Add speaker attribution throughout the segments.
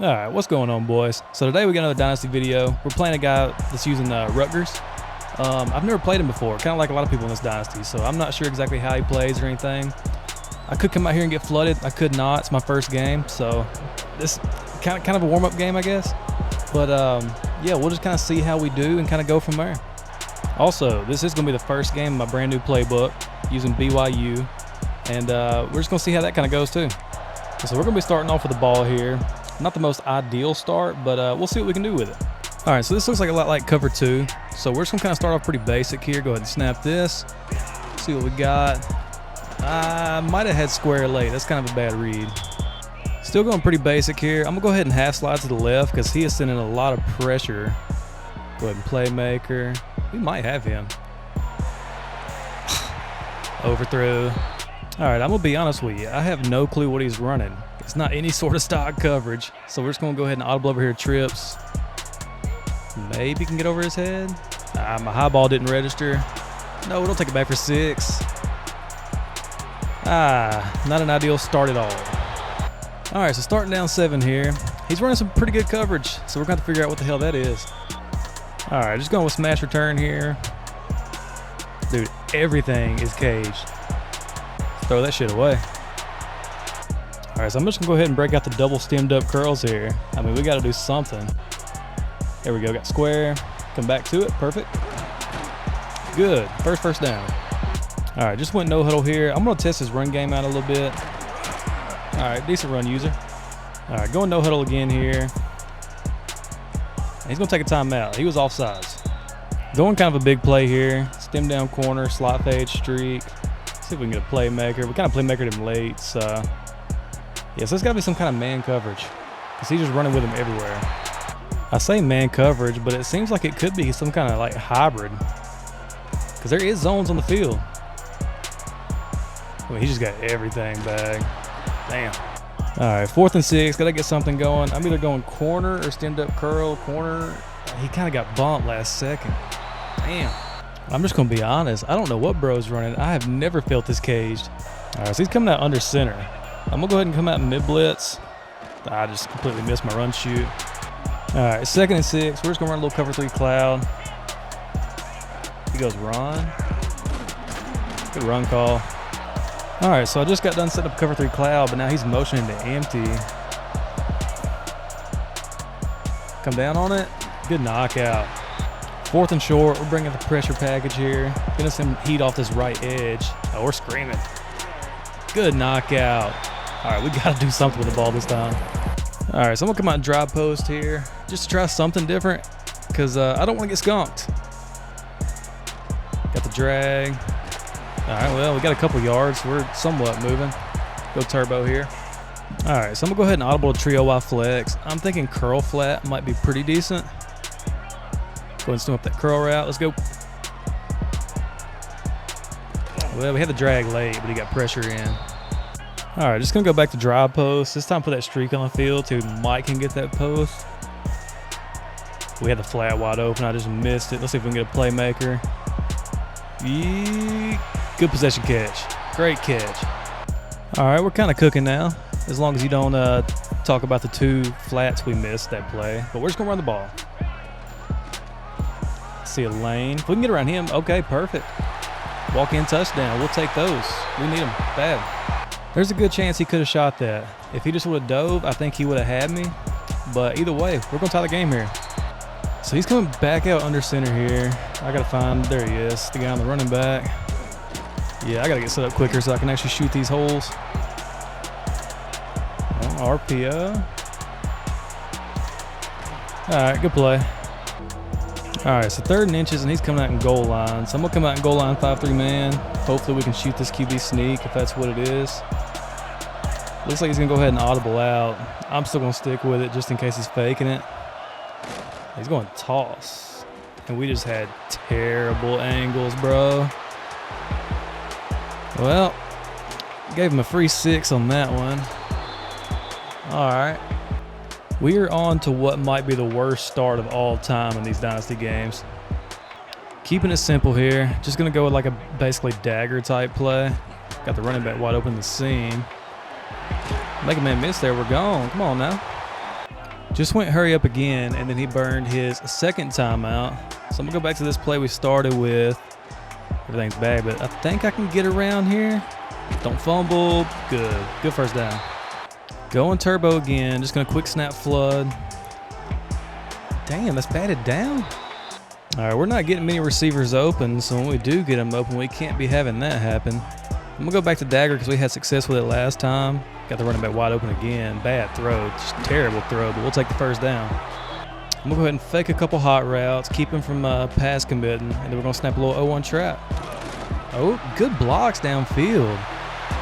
Speaker 1: Alright, what's going on, boys? So today we got another Dynasty video. We're playing a guy that's using Rutgers. I've never played him before, kind of like a lot of people in this Dynasty, so I'm not sure exactly how he plays or anything. I could come out here and get flooded. I could not. It's my first game, so this kind of a warm-up game, I guess. But yeah, we'll just kind of see how we do and kind of go from there. Also, this is going to be the first game of my brand new playbook using BYU, and we're just going to see how that kind of goes too. So we're going to be starting off with the ball here. Not the most ideal start, but we'll see what we can do with it. All right, so this looks like a lot like cover 2. So we're just going to kind of start off pretty basic here. Go ahead and snap this. See what we got. I might have had square late. That's kind of a bad read. Still going pretty basic here. I'm going to go ahead and half slide to the left because he is sending a lot of pressure. Go ahead and playmaker. We might have him. Overthrow. All right, I'm going to be honest with you. I have no clue what he's running. It's not any sort of stock coverage. So we're just going to go ahead and audible over here trips. Maybe can get over his head. My high ball didn't register. No, we'll take it back for 6. Not an ideal start at all. All right, so starting down 7 here. He's running some pretty good coverage, so we're going to have to figure out what the hell that is. All right, just going with smash return here. Dude, everything is caged. Throw that shit away. All right, so I'm just going to go ahead and break out the double stemmed up curls here. I mean, we got to do something. There we go, got square. Come back to it, perfect. Good, first down. All right, just went no huddle here. I'm going to test his run game out a little bit. All right, decent run user. All right, going no huddle again here. He's going to take a timeout. He was offsides. Going kind of a big play here. Stem down corner, slot fade, streak. See if we can get a playmaker. We kind of playmakered him late, so. Yeah, so it's got to be some kind of man coverage because he's just running with him everywhere. I say man coverage, but it seems like it could be some kind of like hybrid because there is zones on the field. I mean, he just got everything bagged. Damn. All right, 4th and 6. Got to get something going. I'm either going corner or stemmed up curl. Corner. He kind of got bumped last second. Damn. I'm just going to be honest. I don't know what bro's running. I have never felt this caged. All right, so he's coming out under center. I'm going to go ahead and come out in mid blitz. I just completely missed my run shoot. All right, 2nd and 6. We're just going to run a little cover 3 cloud. He goes run. Good run call. All right, so I just got done setting up cover 3 cloud, but now he's motioning to empty. Come down on it. Good knockout. 4th and short. We're bringing the pressure package here. Getting some heat off this right edge. Oh, we're screaming. Good knockout. All right, we got to do something with the ball this time. All right, so I'm going to come out and drop post here just to try something different because I don't want to get skunked. Got the drag. All right, well, we got a couple yards. We're somewhat moving. Go turbo here. All right, so I'm going to go ahead and audible a trio Y flex. I'm thinking curl flat might be pretty decent. Go ahead and stem up that curl route. Let's go. Well, we had the drag late, but he got pressure in. All right, just going to go back to drive post. This time put that streak on the field so Mike can get that post. We had the flat wide open. I just missed it. Let's see if we can get a playmaker. Good possession catch. Great catch. All right, we're kind of cooking now, as long as you don't talk about the 2 flats we missed that play. But we're just going to run the ball. See a lane. If we can get around him, okay, perfect. Walk-in touchdown. We'll take those. We need them bad. There's a good chance he could have shot that. If he just would have dove, I think he would have had me. But either way, we're going to tie the game here. So he's coming back out under center here. I got to find, there he is, the guy on the running back. Yeah, I got to get set up quicker so I can actually shoot these holes. RPO. All right, good play. All right, so 3rd and inches, and he's coming out in goal line. So I'm going to come out in goal line 5-3 man. Hopefully we can shoot this QB sneak if that's what it is. Looks like he's going to go ahead and audible out. I'm still going to stick with it just in case he's faking it. He's going toss. And we just had terrible angles, bro. Well, gave him a free 6 on that one. All right. We are on to what might be the worst start of all time in these Dynasty games. Keeping it simple here. Just going to go with like a basically dagger type play. Got the running back wide open in the seam. Make a man miss there. We're gone. Come on now. Just went hurry up again, and then he burned his second timeout. So I'm gonna go back to this play we started with. Everything's bad, but I think I can get around here. Don't fumble. Good first down. Going turbo again. Just gonna quick snap flood. Damn, that's batted down. All right, we're not getting many receivers open, so when we do get them open, we can't be having that happen. I'm gonna go back to dagger because we had success with it last time. Got the running back wide open again. Bad throw, just terrible throw, but we'll take the first down. I'm gonna go ahead and fake a couple hot routes, keep him from pass committing, and then we're gonna snap a little 0-1 trap. Oh, good blocks downfield.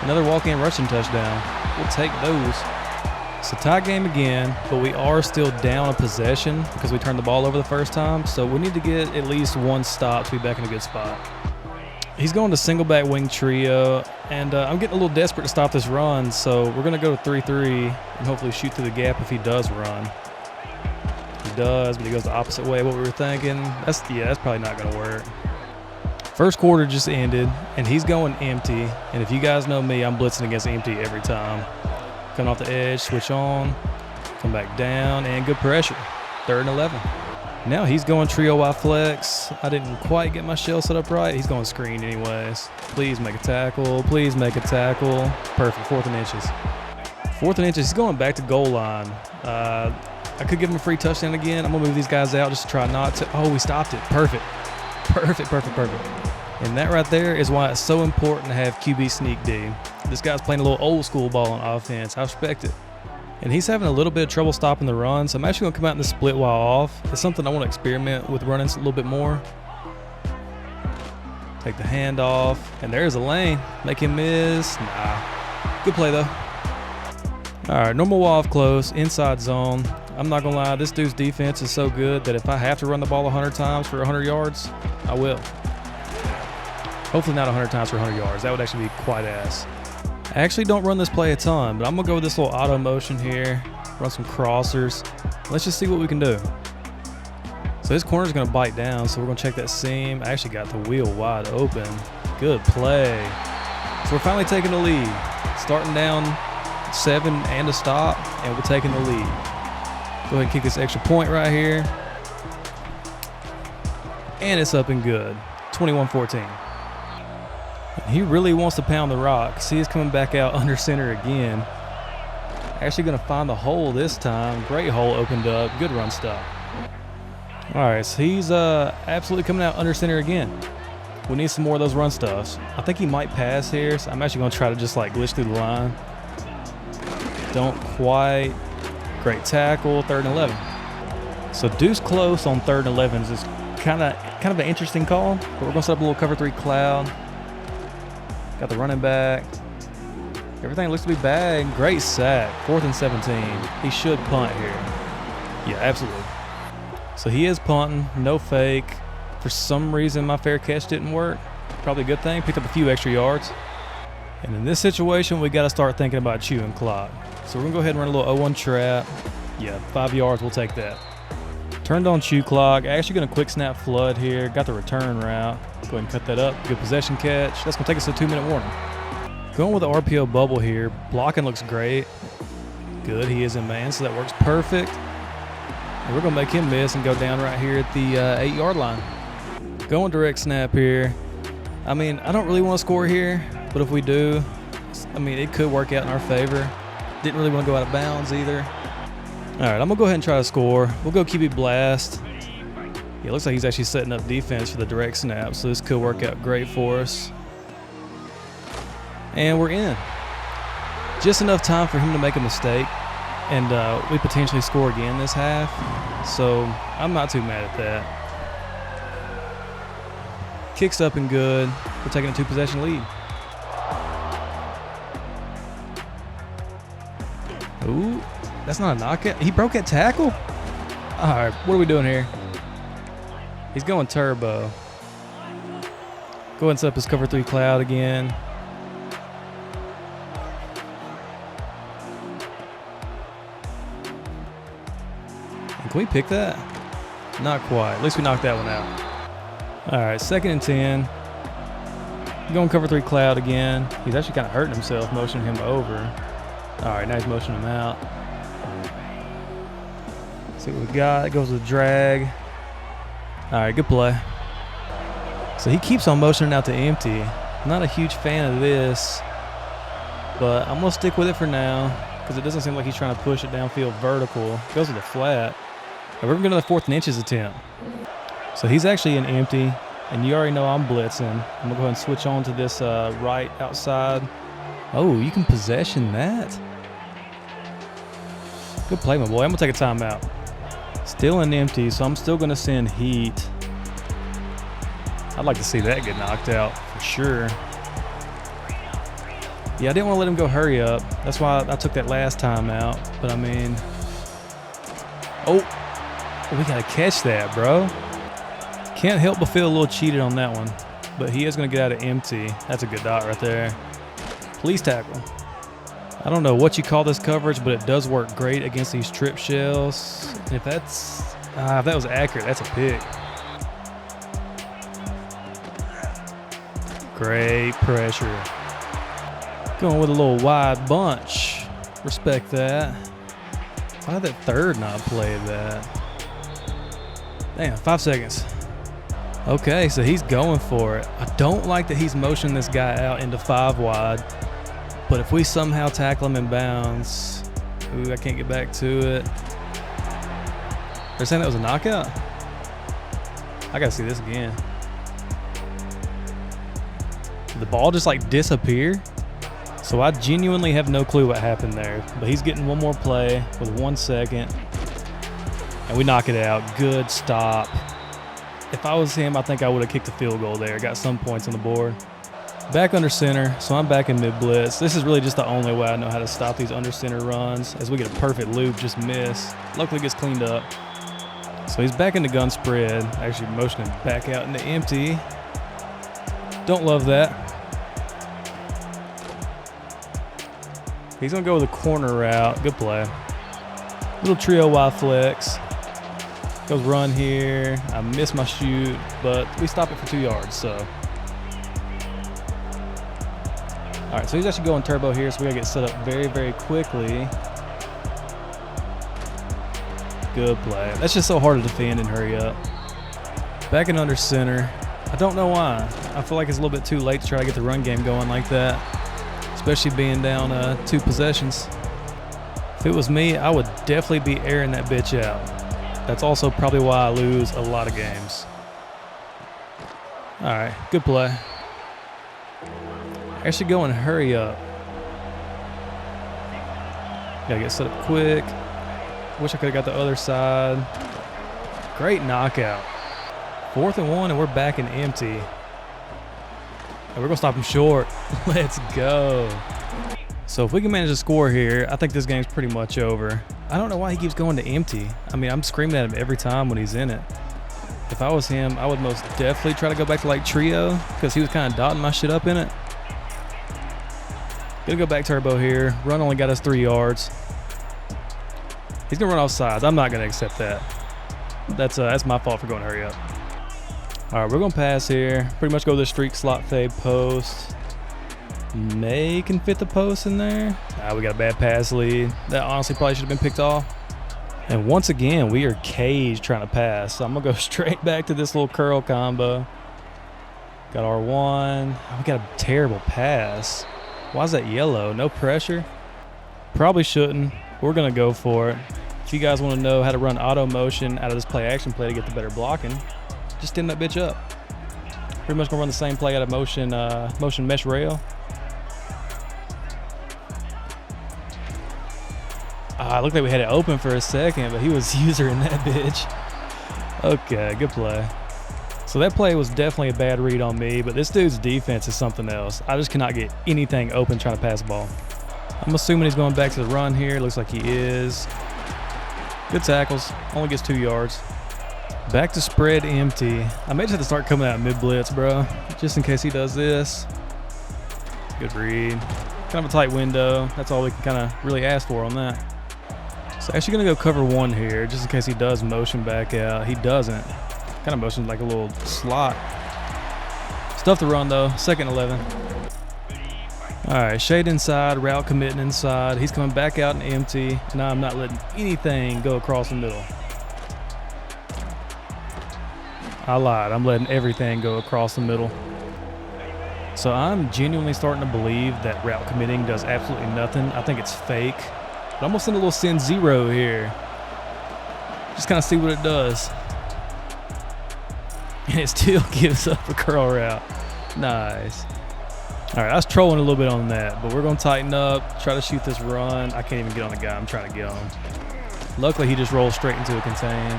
Speaker 1: Another walk-in rushing touchdown. We'll take those. It's a tie game again, but we are still down a possession because we turned the ball over the first time, so we need to get at least one stop to be back in a good spot. He's going to single back wing trio, and I'm getting a little desperate to stop this run, so we're going to go to 3-3 and hopefully shoot through the gap if he does run. He does, but he goes the opposite way of what we were thinking. That's probably not going to work. First quarter just ended, and he's going empty, and if you guys know me, I'm blitzing against empty every time. Coming off the edge, switch on, come back down, and good pressure. 3rd and 11. Now he's going trio Y flex. I didn't quite get my shell set up right. He's going screen anyways. Please make a tackle. Please make a tackle. Perfect. 4th and inches. 4th and inches. He's going back to goal line. I could give him a free touchdown again. I'm going to move these guys out just to try not to. Oh, we stopped it. Perfect. Perfect. And that right there is why it's so important to have QB sneak D. This guy's playing a little old school ball on offense. I respect it. And he's having a little bit of trouble stopping the run, so I'm actually going to come out in the split while off. It's something I want to experiment with running a little bit more. Take the handoff, and there's a lane. Make him miss. Nah. Good play, though. All right, normal off close, inside zone. I'm not going to lie, this dude's defense is so good that if I have to run the ball 100 times for 100 yards, I will. Hopefully not 100 times for 100 yards. That would actually be quite ass. I actually don't run this play a ton, but I'm going to go with this little auto motion here, run some crossers. Let's just see what we can do. So this corner's going to bite down, so we're going to check that seam. I actually got the wheel wide open. Good play. So we're finally taking the lead. Starting down 7 and a stop, and we're taking the lead. Go ahead and kick this extra point right here. And it's up and good. 21-14. He really wants to pound the rock. See, he's coming back out under center again. Actually going to find the hole this time. Great hole opened up. Good run stop. All right, so he's absolutely coming out under center again. We need some more of those run stuffs. I think he might pass here, so I'm actually going to try to just like glitch through the line. Don't quite. Great tackle. 3rd and 11. So deuce close on 3rd and 11 is kind of an interesting call, but we're going to set up a little cover 3 cloud. Got the running back. Everything looks to be bagged. Great sack. 4th and 17. He should punt here. Yeah, absolutely. So he is punting. No fake. For some reason, my fair catch didn't work. Probably a good thing. Picked up a few extra yards. And in this situation, we got to start thinking about chewing clock. So we're going to go ahead and run a little 0-1 trap. Yeah, 5 yards. We'll take that. Turned on chew clock. Actually going to quick snap flood here. Got the return route. Go ahead and cut that up. Good possession catch. That's going to take us to a 2-minute warning. Going with the RPO bubble here. Blocking looks great. Good. He is in man, so that works perfect. And we're going to make him miss and go down right here at the 8-yard line. Going direct snap here. I mean, I don't really want to score here, but if we do, I mean, it could work out in our favor. Didn't really want to go out of bounds either. All right, I'm going to go ahead and try to score. We'll go QB blast. Yeah, it looks like he's actually setting up defense for the direct snap, so this could work out great for us. And we're in. Just enough time for him to make a mistake, and we potentially score again this half. So I'm not too mad at that. Kicks up and good. We're taking a 2-possession lead. Ooh, that's not a knockout. He broke that tackle? All right, what are we doing here? He's going turbo. Go ahead and set up his cover 3 cloud again. And can we pick that? Not quite. At least we knocked that one out. All right, 2nd and 10. Going cover 3 cloud again. He's actually kind of hurting himself, motioning him over. All right, now he's motioning him out. See what we got. It goes with drag. All right, good play. So he keeps on motioning out to empty. I'm not a huge fan of this, but I'm going to stick with it for now because it doesn't seem like he's trying to push it downfield vertical. Goes with a flat. And we're going to go to the 4th and inches attempt. So he's actually in empty, and you already know I'm blitzing. I'm going to go ahead and switch on to this right outside. Oh, you can possession that. Good play, my boy. I'm going to take a timeout. Still in empty, so I'm still going to send heat. I'd like to see that get knocked out for sure. Yeah, I didn't want to let him go hurry up. That's why I took that last timeout. But, I mean, oh, we got to catch that, bro. Can't help but feel a little cheated on that one. But he is going to get out of empty. That's a good dot right there. Please tackle. I don't know what you call this coverage, but it does work great against these trip shells. And if that was accurate, that's a pick. Great pressure. Going with a little wide bunch. Respect that. Why did that third not play that? Damn, 5 seconds. Okay, so he's going for it. I don't like that he's motioning this guy out into 5 wide. But if we somehow tackle him in bounds, ooh, I can't get back to it. They're saying that was a knockout? I gotta see this again. Did the ball just like disappear? So I genuinely have no clue what happened there. But he's getting one more play with 1 second. And we knock it out. Good stop. If I was him, I think I would have kicked a field goal there. Got some points on the board. Back under center, so I'm back in mid blitz. This is really just the only way I know how to stop these under center runs. As we get a perfect loop, just miss. Luckily gets cleaned up. So he's back into gun spread. Actually motioning back out into empty. Don't love that. He's gonna go with a corner route. Good play. Little trio Y flex. Goes run here. I missed my shoot, but we stop it for 2 yards, so. All right, so he's actually going turbo here, so we gotta get set up very, very quickly. Good play. That's just so hard to defend and hurry up. Back in under center. I don't know why. I feel like it's a little bit too late to try to get the run game going like that, especially being down 2 possessions. If it was me, I would definitely be airing that bitch out. That's also probably why I lose a lot of games. All right, good play. Actually go and hurry up. Gotta get set up quick. Wish I could have got the other side. Great knockout. 4th and 1, and we're back in empty. And we're gonna stop him short. Let's go. So if we can manage to score here, I think this game's pretty much over. I don't know why he keeps going to empty. I mean, I'm screaming at him every time when he's in it. If I was him, I would most definitely try to go back to like trio because he was kind of dotting my shit up in it. Gonna go back turbo here. Run only got us 3 yards. He's gonna run off sides. I'm not gonna accept that. That's my fault for going to hurry up. All right, we're gonna pass here. Pretty much go to the streak slot fade post. May can fit the post in there. We got a bad pass lead. That honestly probably should have been picked off. And once again, we are caged trying to pass. So I'm gonna go straight back to this little curl combo. Got R1. We got a terrible pass. Why is that yellow? No pressure? Probably shouldn't. We're gonna go for it. If you guys want to know how to run auto motion out of this play action play to get the better blocking, just stem that bitch up. Pretty much gonna run the same play out of motion mesh rail. It looked like we had it open for a second, but he was usering that bitch. Okay, good play. So that play was definitely a bad read on me, but this dude's defense is something else. I just cannot get anything open trying to pass the ball. I'm assuming he's going back to the run here. Looks like he is. Good tackles. Only gets 2 yards. Back to spread empty. I may just have to start coming out mid-blitz, bro, just in case he does this. Good read. Kind of a tight window. That's all we can kind of really ask for on that. So actually going to go cover 1 here, just in case he does motion back out. He doesn't. Kind of motions like a little slot. Stuff to run, though. 2nd and 11. All right, shade inside, route committing inside. He's coming back out and empty. Now I'm not letting anything go across the middle. I lied. I'm letting everything go across the middle. So I'm genuinely starting to believe that route committing does absolutely nothing. I think it's fake. But I'm going to send a little send zero here. Just kind of see what it does. And it still gives up a curl route. Nice. All right, I was trolling a little bit on that, but we're going to tighten up, try to shoot this run. I can't even get on the guy I'm trying to get on. Luckily, he just rolls straight into a contain.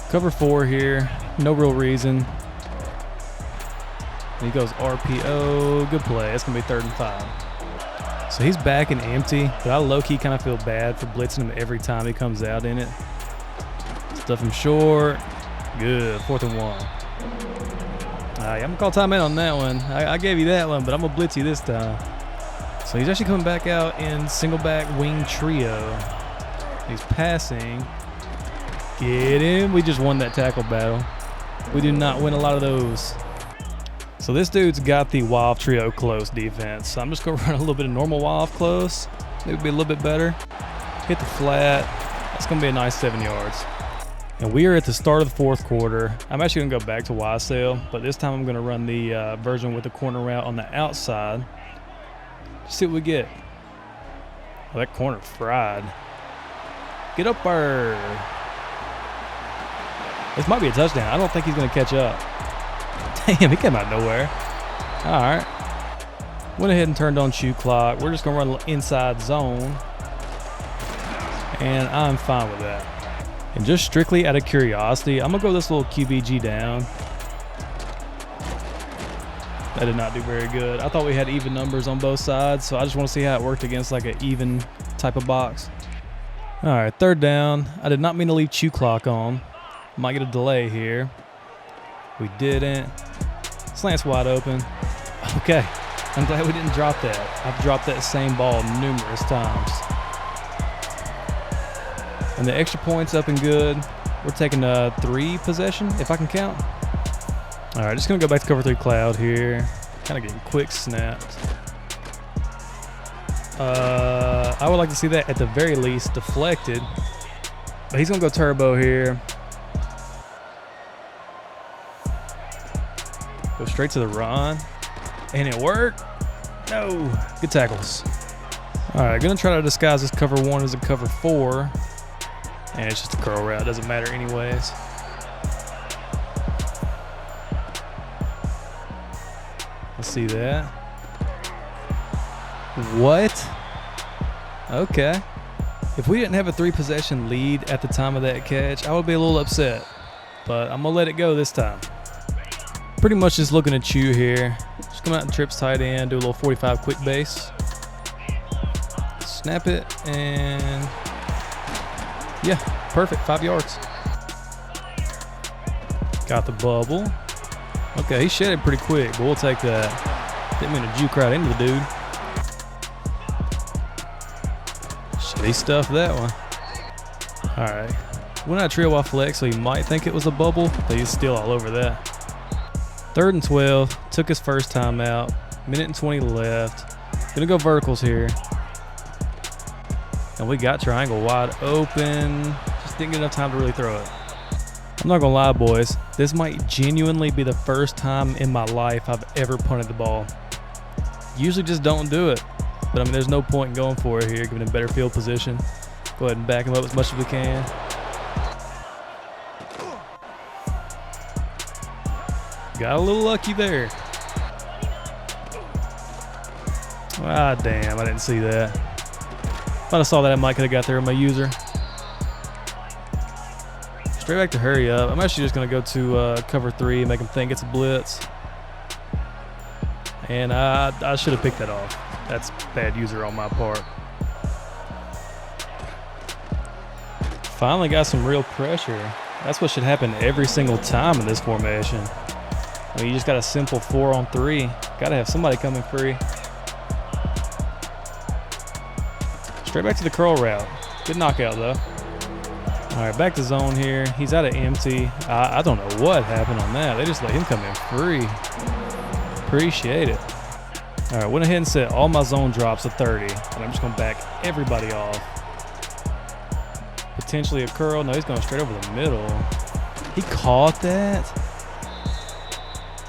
Speaker 1: Cover 4 here. No real reason. And he goes RPO. Good play. It's going to be 3rd and 5. So he's back and empty, but I low-key kind of feel bad for blitzing him every time he comes out in it. Stuff him short. Good. 4th and 1. I'm going to call timeout on that one. I gave you that one, but I'm going to blitz you this time. So he's actually coming back out in single back wing trio. He's passing. Get him. We just won that tackle battle. We do not win a lot of those. So this dude's got the wild trio close defense. So I'm just going to run a little bit of normal wild close. Maybe be a little bit better. Hit the flat. That's going to be a nice 7 yards. And we are at the start of the 4th quarter. I'm actually going to go back to Y sail, but this time I'm going to run the version with the corner route on the outside. Just see what we get. Oh, that corner fried. Get up there. This might be a touchdown. I don't think he's going to catch up. Damn, he came out of nowhere. All right. Went ahead and turned on shoe clock. We're just going to run a little inside zone. And I'm fine with that. And just strictly out of curiosity, I'm going to go this little QBG down. That did not do very good. I thought we had even numbers on both sides, so I just want to see how it worked against like an even type of box. All right, 3rd down. I did not mean to leave chew clock on. Might get a delay here. We didn't. Slant's wide open. Okay, I'm glad we didn't drop that. I've dropped that same ball numerous times. And the extra point's up and good. We're taking a 3 possession, if I can count. All right, just gonna go back to cover 3 cloud here. Kind of getting quick snaps. I would like to see that at the very least deflected. But he's gonna go turbo here. Go straight to the run. And it worked. No, good tackles. All right, gonna try to disguise this cover 1 as a cover 4. And it's just a curl route, doesn't matter anyways. Let's see that. What? Okay. If we didn't have a 3 possession lead at the time of that catch, I would be a little upset. But I'm gonna let it go this time. Pretty much just looking to chew here. Just come out and trips tight end, do a little 45 quick base. Snap it and yeah, perfect, 5 yards. Got the bubble. Okay, he shed it pretty quick, but we'll take that. Didn't mean to juke right into the dude. Shit, he stuffed that one. All right. Went out trio off flex, so you might think it was a bubble, but he's still all over that. 3rd and 12, took his first time out. 1:20 left. Gonna go verticals here. And we got triangle wide open. Just didn't get enough time to really throw it. I'm not gonna lie, boys. This might genuinely be the first time in my life I've ever punted the ball. Usually just don't do it. But I mean, there's no point in going for it here, giving him better field position. Go ahead and back him up as much as we can. Got a little lucky there. Ah, damn, I didn't see that. If I saw that, I might could have got there with my user. Straight back to hurry up. I'm actually just going to go to cover 3 and make him think it's a blitz. And I should have picked that off. That's bad user on my part. Finally got some real pressure. That's what should happen every single time in this formation. I mean, you just got a simple 4-on-3. Got to have somebody coming free. Straight back to the curl route. Good knockout, though. All right, back to zone here. He's out of empty. I don't know what happened on that. They just let him come in free. Appreciate it. All right, went ahead and set all my zone drops to 30. And I'm just going to back everybody off. Potentially a curl. No, he's going straight over the middle. He caught that.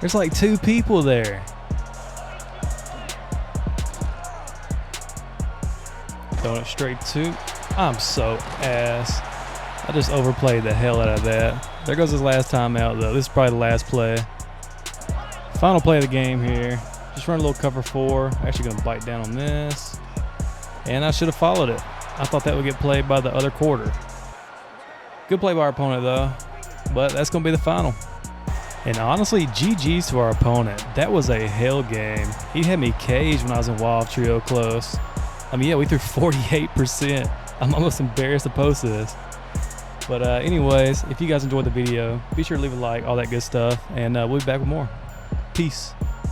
Speaker 1: There's like 2 people there. Throwing it straight to. I'm so ass. I just overplayed the hell out of that. There goes his last time out though. This is probably the last play. Final play of the game here. Just run a little cover 4. Actually gonna bite down on this. And I should have followed it. I thought that would get played by the other quarter. Good play by our opponent though. But that's gonna be the final. And honestly, GG's to our opponent. That was a hell game. He had me caged when I was in Wild Trio close. I mean, yeah, we threw 48%. I'm almost embarrassed to post this. But anyways, if you guys enjoyed the video, be sure to leave a like, all that good stuff. And we'll be back with more. Peace.